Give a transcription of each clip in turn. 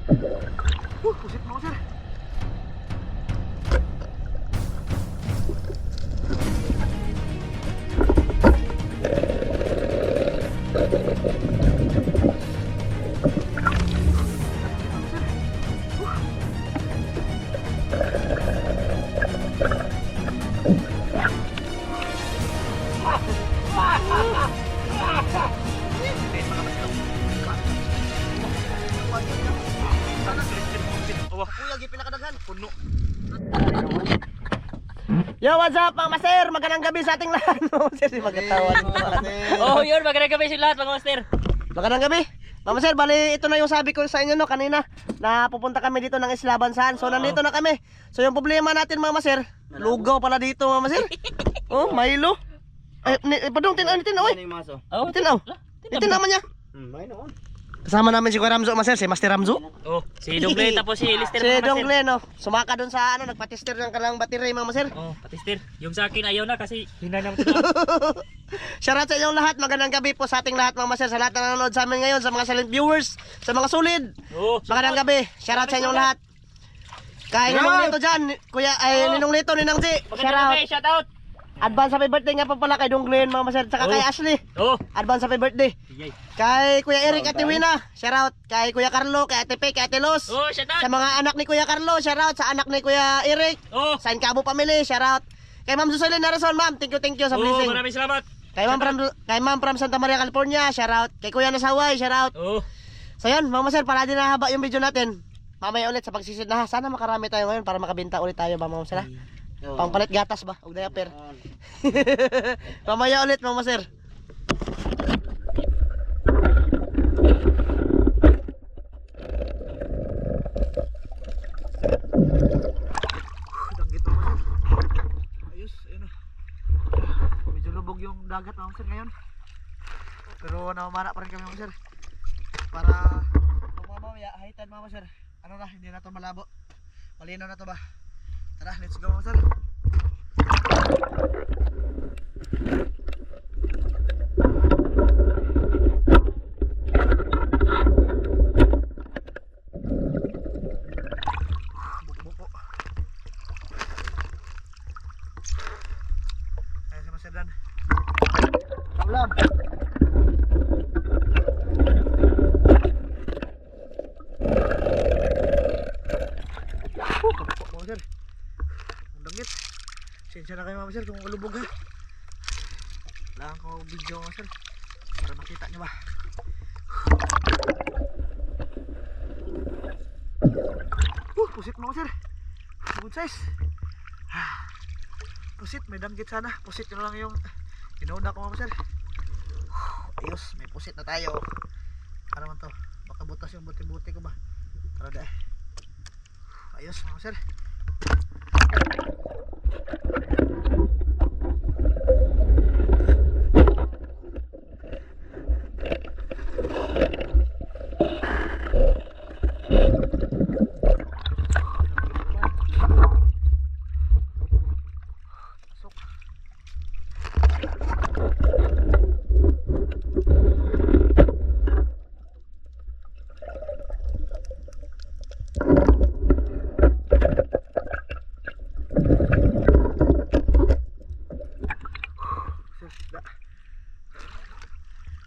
Pusit mo sir. Puno. Yo, what's up mga master? Magandang gabi sa ating lahat. Mga master, si magatawan. Oh, yun, magandang gabi sa lahat mga master. Magandang gabi. Mga master, bali ito na yung sabi ko sa inyo no kanina na pupunta kami dito ng Isla Bansahan. So nandito na kami. So yung problema natin mga master, lugaw pala dito mga master. Oh, Milo. Ay, padong tinaw. Ano yung maso? Oh, Tinaw. Ito naman niya. May noon. Kasama namin si Kuya Ramzo master, si Master Ramzo. oh, si Dongle tapos si Lister Si mga master. Dongle no. Sumaka doon sa ano, nagpa-tester ng kalang battery mga master. Oh, patister. Yung sa akin ayaw na kasi hina naman ito. Shoutout sa inyong lahat. Magandang gabi po sa ating lahat mga master, sa lahat na nanonood sa amin ngayon, sa mga silent viewers, sa mga solid. Oh, Magandang gabi. Shoutout sa inyong lahat. Kay Ninong Lito dyan, Kuya, ay Ninong Lito, Ninang G. magandang gabi, shout out. Advance happy birthday nga pa pala kay Dongglen mga master, saka kay Ashley. Oh, Advance happy birthday. yay. Kay Kuya Eric at Wina, shoutout. Kay Kuya Carlo, kay Ate Pe, kay Ate Los. Oh, shout out. Sa mga anak ni Kuya Carlo, shoutout. Sa anak ni Kuya Eric, Oh, sa Incabo family, shoutout. Kay Ma'am Suselin Narason, ma'am, thank you sa oh, blessing. maraming salamat. Kay Ma'am from Santa Maria, California, shoutout. Kay Kuya Nasaway, shoutout. Oh, So yun, mga master, para din nahaba yung video natin. Mamaya ulit sa pagsisid na, sana makarami tayo ngayon para makabenta ulit tayo ba mga master? Pangpalit gatas ba? Huwag diaper. Mamaya ulit mga master. Danggit mga master. Ayos, ayun na. Medyo lubog yung dagat mga master ngayon. Pero namamana pa rin kami mga master. Para pag mamaya, high tide mga master. Ano na, hindi na to malabo. Malinaw na to ba? Tara, let's go mga master. Buko-buko. Ayan si Master Dan. Ulam. Kapok mga sir. Ang dangit. Sensya na kayo mga sir kung ulubog ha. Kailangan ko video mga sir para makita nyo ba. Pusit mga sir. Good size. Pusit, may danggit sana. Pusit yun lang yung inuuna ko mga sir. Ayos, may pusit na tayo. Ano man to? Baka butas yung buti-buti ko ba? Tara dahil. Ayos mga sir.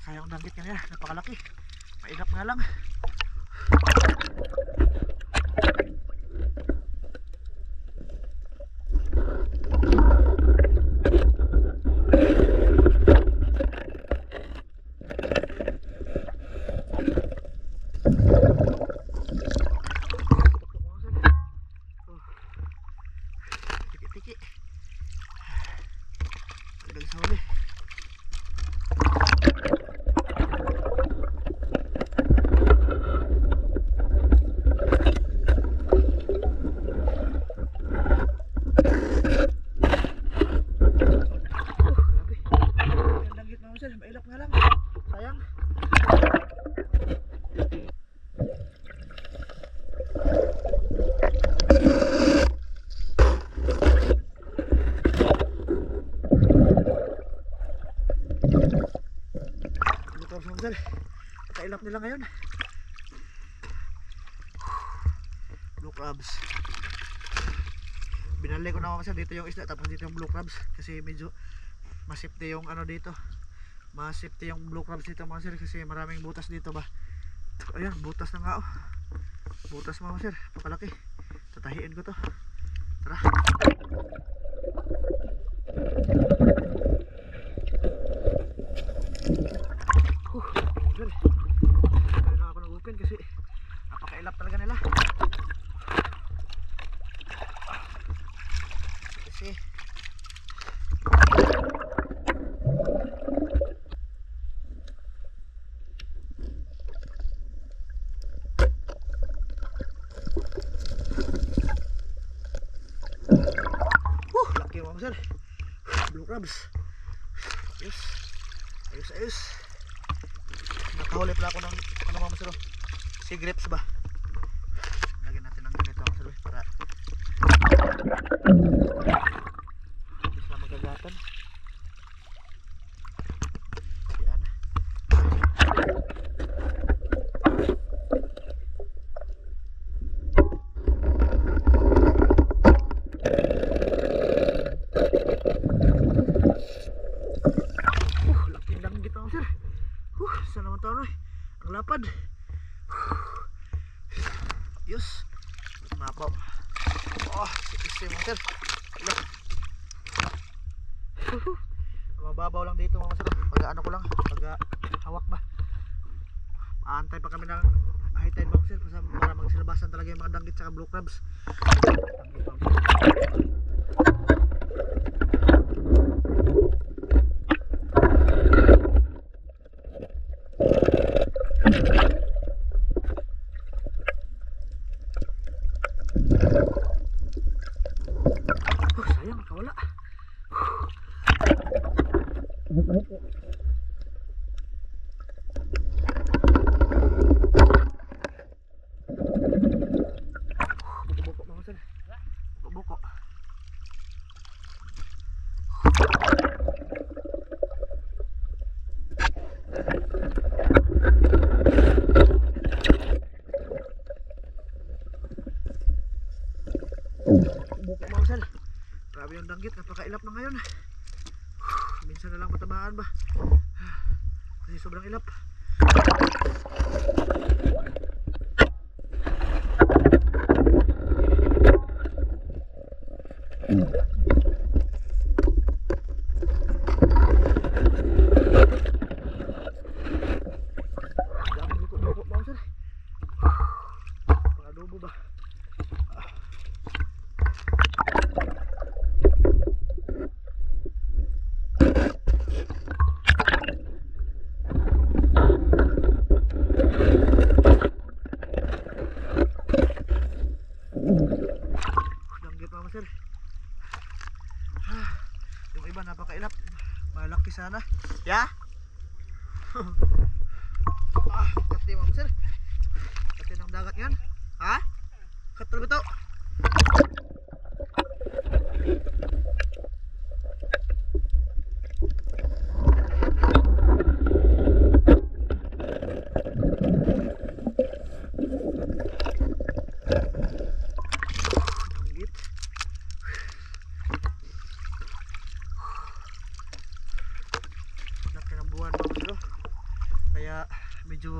Sayang danggit kanina, napakalaki. Mailap nga lang. Tiki-tiki. Pagdag sa huli. Mailap nga lang. Sayang. Ito ang sir. Kailap nila ngayon. Blue crabs. Binalik ko na mga sir dito yung isda tapos dito yung blue crabs kasi medyo masipte yung ano dito. Masipte yung blue crabs dito mga sir kasi maraming butas dito ba. Ayan, butas na nga oh. Butas mga sir, pakalaki. Tatahiin ko to. Tara. Sir. Kaya na ako nag-open kasi napakailap talaga nila. Kasi laki mga sir. Blue crabs. Ayos. Ayos ayos. Nakahuli pala ako ng ano mga sir. Sea grapes ba? Lagyan natin ng ganito mga sir para hindi sila magagatan. Yan. Laking langgit mga sir. Saan naman tayo eh? Ang lapad. Yus. Mapaw. Oh, sikisi mga sir. Mababaw lang dito mga sir. Pag ano ko lang, pag hawak ba. Aantay pa kami ng high tide mga sir para magsilabasan talaga yung mga danggit sa blue crabs. Danggit mga sir. Sayang, nakawala. Buko-buko mga sir. Buko-buko. Buko mga sir. Grabe yung danggit, napakailap na ngayon. Minsan na lang matamaan ba. Kasi sobrang ilap. Daming buko-buko mga sir. Pang-adobo ba. Danggit mga sir. Yung iba napakailap. Malaki sana. Ya? Kati mga sir. Kati ng dagat yan. Ha? Katul ba ito? Danggit. Laki ng buwan mga sir. Kaya medyo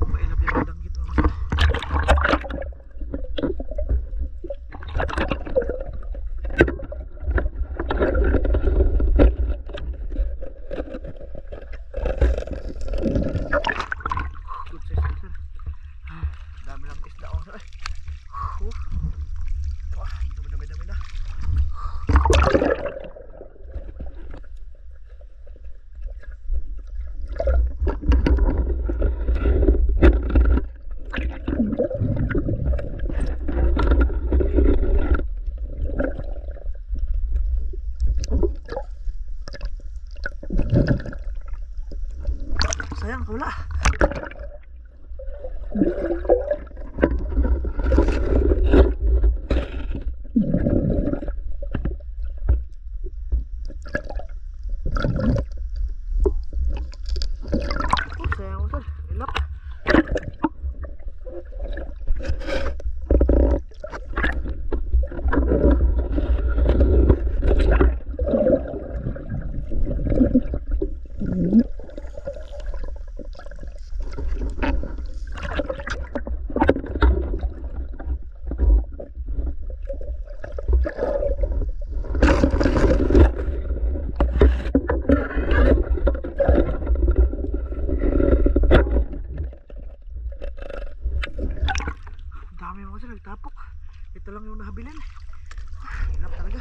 mailap yung danggit mga sir. Good size mga sir. Dami lang isda mga sir. Wah, dami na. Sayang, wala. Sayang mo sir, ilap. mga sir, nagtapok. Ito lang yung nahabilin. Hirap talaga.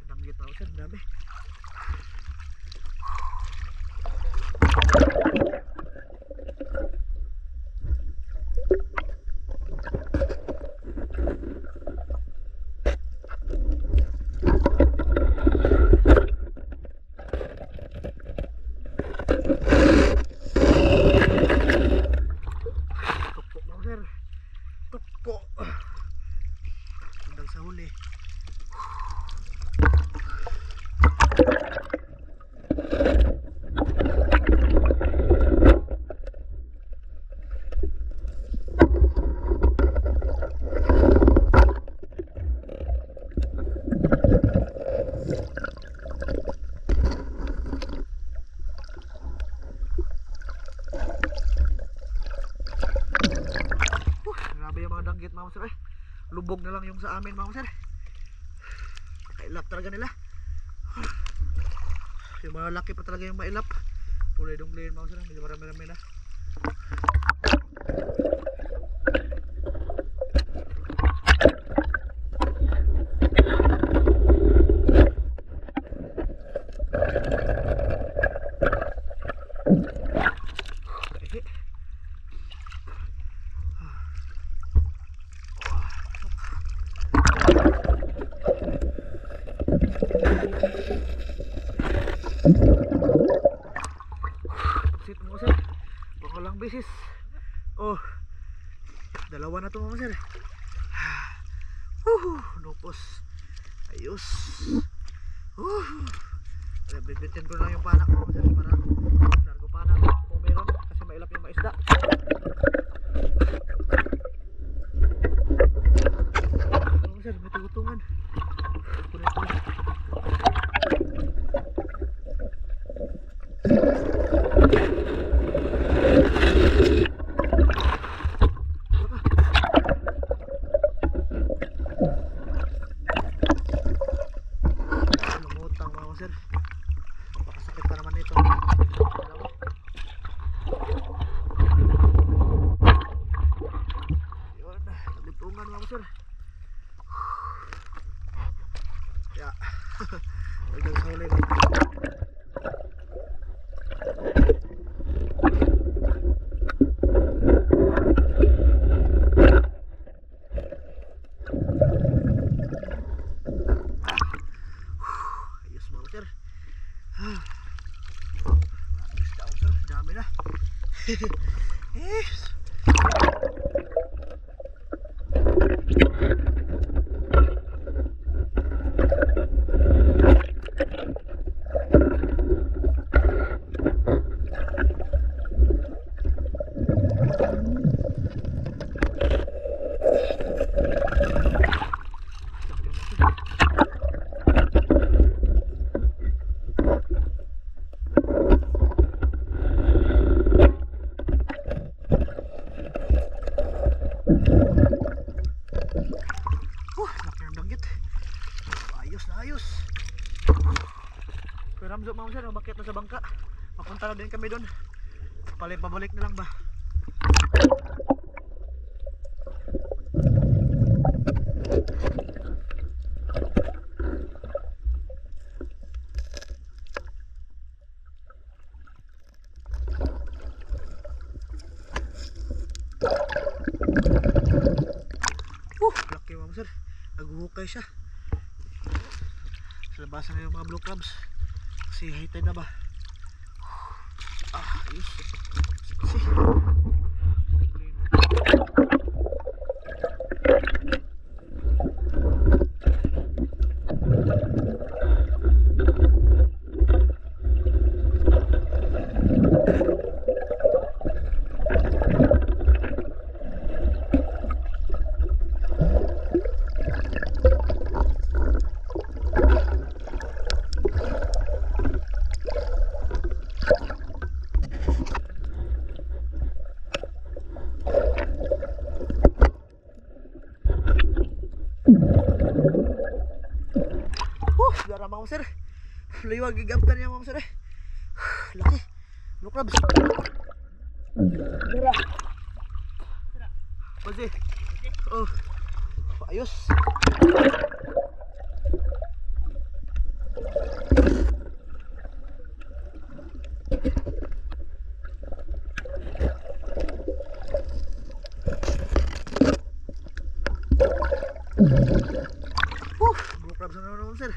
Danggit mga sir, dami. Tukpo mga sir. Tukpo. Sandal sa huli. Grabe yung mga danggit mga sir eh. Lubog na lang yung sa amin mga sir. Kailap talaga nila. Yung mga laki pa talaga yung mailap. Pulay donglayin mga sir. Medyo marami-rami na. Sit mga sir. Pangalang beses. Oh. Dalawa na to mga sir. Lupos. Ayos. Bibitin ko na yung panak mga sir para largo panak kung meron kasi mailap yung maisda. Mga sir, may tugutungan. Kunin ko. Lumutang mga sir. Napakasakit pa naman ito. Yun, nagutungan mga sir. Ya. Dagdag sa huli. Ayos mga sir. Dami na. Yes. Laki ng danggit. Ayos na ayos. Kuya Ramzo mga sir, bakit na sa bangka? Papunta na din kami doon. Pabalik na lang ba? Laki mga sir. Naguhukay siya. Sa labasan na yung mga blue crabs. Kasi high tide na ba? Ayos. Kasi mga sir. Liwag gigaptan niya mga sir eh. Laki. Blue crabs. Dira. Pwede. Oh. Ayos. Blue crabs na naman sir.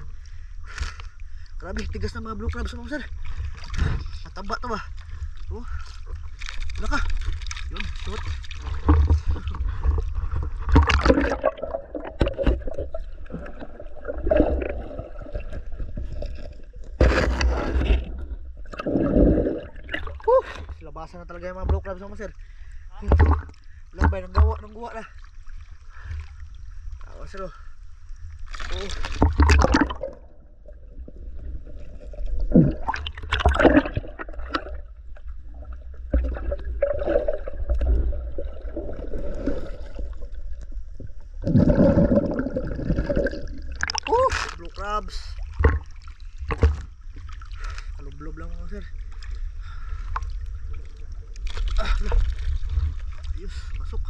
Grabe, tigas na mga blue crabs mga sir. Mataba to ba? Oh. Wala ka. Yun, shoot. Labasan na talaga yung mga blue crabs mga sir. Lambay ng gawa na. Awas sir oh. Oh. Blue crabs. Kalublob lang mga sir. Ayos, masuk.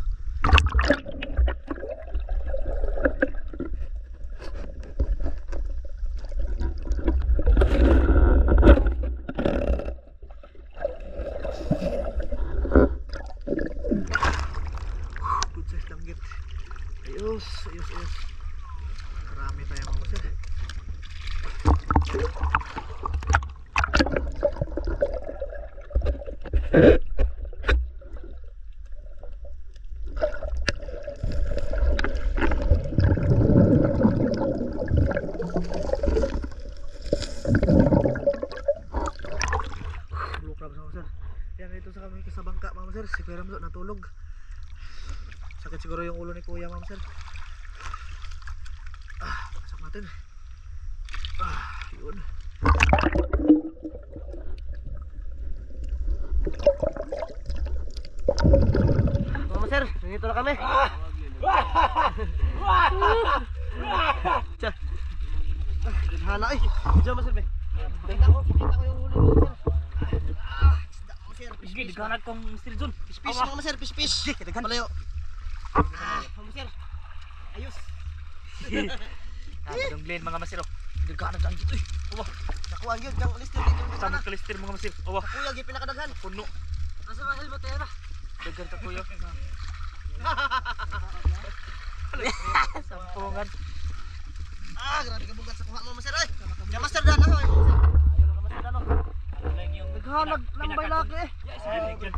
Good size langgit. Ayos. Marami tayo mga sir. Blue crabs mga sir. Yan dito sa kami sa bangka mga sir. Si Kuya Ramzo natulog. Sakit siguro yung ulo ni Kuya mga sir. Pasok natin. Yun. Mga sir, nandito na kami. Tiyan. Hana ay. Diyan mga sir be. Kita ko yung huli mga sir. Isda mga sir. Sige, diganag kong Mr. John. Fish mga sir, fish. Malayo. Mga sir. Ayos. Ang Glenn mga masir. Diganag lang dito eh. Nakuha yun, kang lister dito. Sama kalister mga masir. Awa, Kuya, gi pinakadaghan. puno. Nasa mga helmet tayo na. Dagan ka kuya. Sampungan. Grabe ka bugat sa kuha mo, master. Ay, ya master dan ako. Ayaw ka master dan ako. Lang yung Naghanag lambay laki eh. Yan.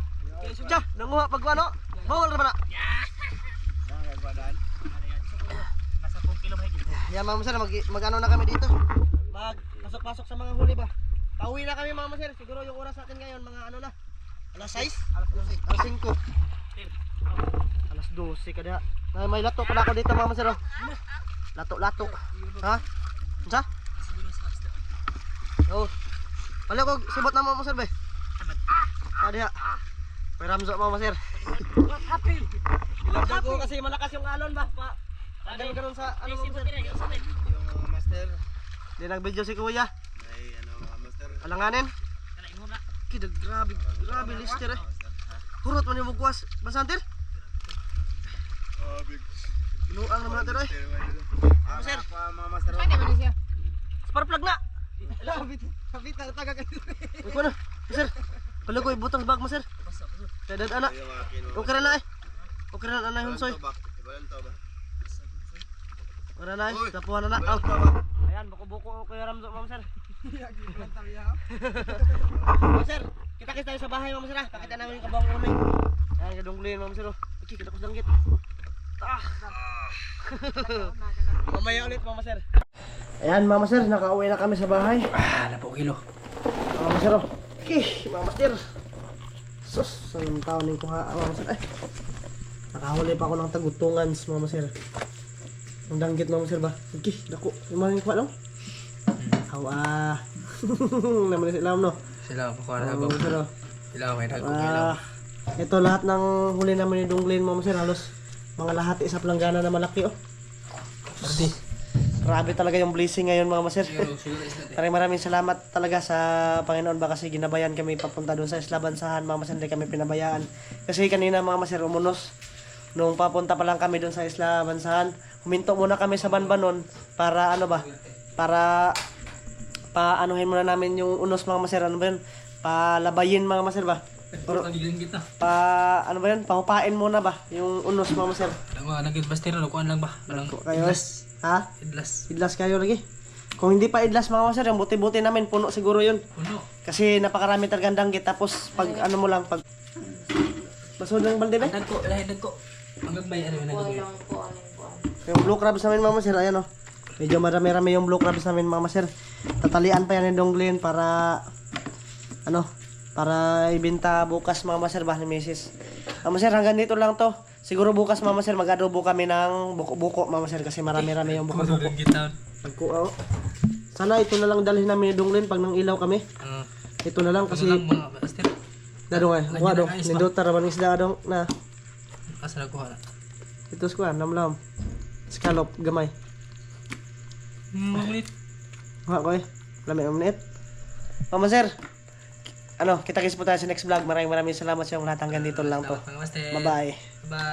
Sudya, nanguha pag ano. Bawal naman na. Nasa 10 kilo mahigit. Yan mga master, mag-ano na kami dito. Mag-pasok-pasok sa mga huli ba. Pauwi na kami mga master. Siguro yung oras natin ngayon, mga ano na. Alas 6? Alas 5. Alas 12 kada. May lato pala ako dito mga master. Lato. Ha? Unsa? Oh. Pala ko sibot na mga master be. Diha. May Ramzo mga master. Happy. Ilagdag ko kasi malakas yung alon ba. Ganun sa ano mga master. Yung master. Di nag-video si Kuya. Ay, ano, master. Alanganin. Kida grabe lister eh. Hurot man yung mugwas. Basantir? Big. Inuang naman natin eh. Master. Mga master. Spark plug na. Kapit na taga kayo. Uy ko na. Sir. Pala ko ibutang bag mo sir. Dadad anak. Okay na eh. Okay na anay hunsoy. Okay na eh. Tapuhan na na. Ayan, buko-buko Kuya Ramzo ma'am sir. Ma'am sir, kita tayo sa bahay ma'am sir ah. Pakita namin yung kabang unay. Ayan, kadunglin ma'am sir oh. Okay, kita ko sa langgit. Mamaya ulit mama sir. Ayan mama sir, nakauwi na kami sa bahay. Napo kilo. Mama sir oh. Okay, mama sir. Sus, anong taon yung kuha mama sir. Ay, nakahuli pa ako ng tagutungan mama sir. Ang danggit mama sir ba? Okay, dako. Yung mga yung kuha lang? Awa. Naman si Ilam no? Sila ako na Mama sir oh. Sila ako na Ito lahat ng huli namin ni Dunglin mama sir. Halos mga lahat isa planggana na malaki oh. Grabe talaga yung blessing ngayon mga master. Siguro isda tayo. Maraming salamat talaga sa Panginoon ba kasi ginabayan kami papunta doon sa Isla Bansahan mga master, hindi kami pinabayaan. Kasi kanina mga master umunos. Nung papunta pa lang kami doon sa Isla Bansahan, huminto muna kami sa Banbanon para ano ba? Para paanuhin muna namin yung unos mga master, ano ba yun? Palabayin mga master ba? Or, Pagilan kita. ano ba yun? Pahupain muna ba? Yung unos mga master. Mga nag-bastero, nakuhaan lang ba? Walang Kayo, ha? idlas. Idlas kayo lagi. Kung hindi pa idlas mga master, yung buti-buti namin, puno siguro yun. Puno. Kasi napakarami talagang danggit. Tapos pag ano mo lang, pag basod ng balde ba? Dagko, lahi dagko. Ang gagmay, ano yung nagagmay? Yung blue crabs namin mga master, ayan o. Medyo marami-rami yung blue crabs namin mga master. Tatalian pa yan ni Donglin para ano, para ibenta bukas mga master ba ni Mrs. Mga master, hanggang dito lang to. Siguro bukas mga master, mag-adobo kami ng buko-buko mga master kasi marami-rami yung buko-buko. Buko, sana ito na lang dalhin namin ni Donglin pag nang ilaw kami. Ito na lang kasi mga bastero. dado nga, kuha dong. Ninduta raman isda dong na. Asa na kuha na? Ito kuha, namlam. Scallop, gamay. Malit. Kuha ko eh. Lamig ang minute. Mama sir, ano, kita-kits po tayo sa next vlog. Maraming salamat sa inyong lahat. Hanggang dito lang to. Mga master. Bye-bye. Bye.